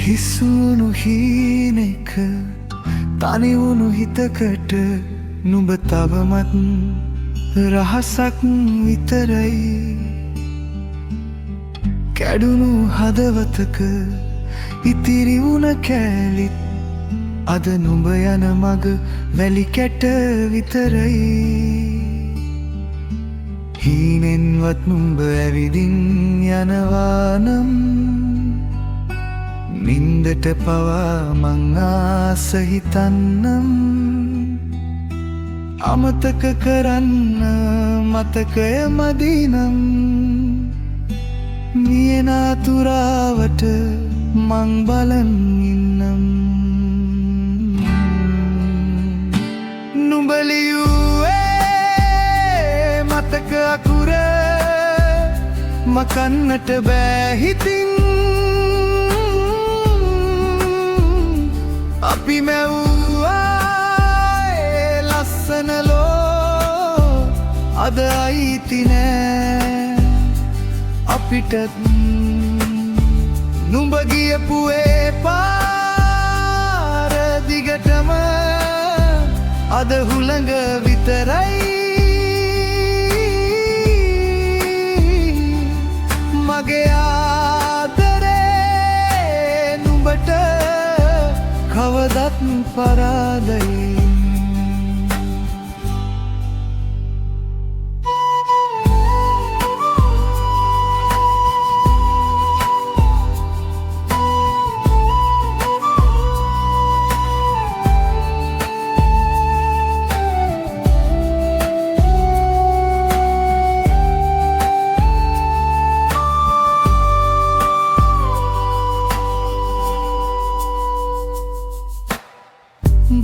හිසුණු හීනෙක තනිවුණු හිතකට නුඹ තවමත් රහසක් විතරයි. කැඩුණු හදවතක ඉතිරි වුණ කෑලිත් අද නුඹ යන මග වැලි කැට විතරයි. හීනෙන්වත් නුඹ ඇවිදින් යනවා නම් නින්දට පවා මං ආස හිතන්නම්. අමතක කරන්න මතකය මදිනම්. මියනාතුරාවට මං බලන් ඉන්නම්. නුඹ ලියුවේ මතක අකුර මකන්නට බෑ හිතින්. අපි මැව්වා ලස්සන ලෝ අද අයිති නෑ අපිටත්. නුඹ ගියපු ඒ පාර දිගටම අද හුළඟ විතරයි. මගේ ආදරේ නුඹට කවදත් පරාදයි.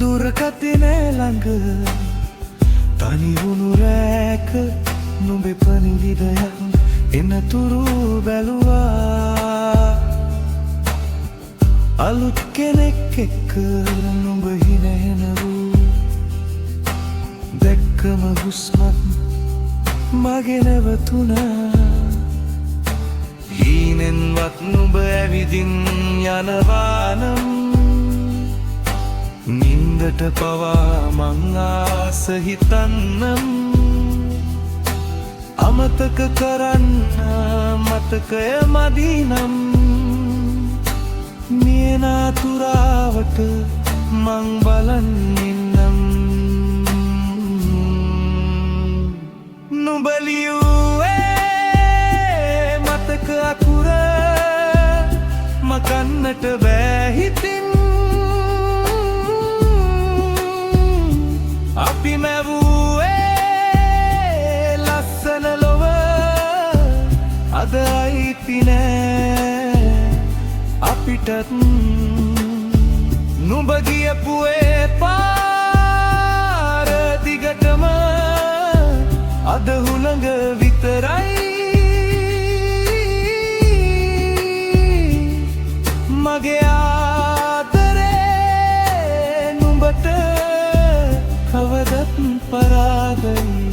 දුරකතිනේ ළඟ තනිවුණු රැක නුඹේ පණිවිඩයක් එනතුරු බැලුවා. අලුත් කෙනෙක් එක්ක නුඹ හිනහෙනවූ දැක්කම හුස්මත් මගේ නැවතුණා. හීනෙන්වත් නුඹ ඇවිදින් යනවා නම් නින්දට පවා මං ආස හිතන්නම්. අමතක කරන්න මතකය මදිනම්. මියනාතුරාවට මං බලන් ඉන්නම්. නුඹ ලියුවේ මතක අකුර මකන්නට බෑ හිතින්. අපි මැව්වේ ලස්සන ලොව අද අයිති නෑ අපිටත්. නුඹ ගියපු ඒ පාර දිගටම අද හුළඟ විතරයි. මගේ ආදරේ නුඹට කවදත් පරාදයි.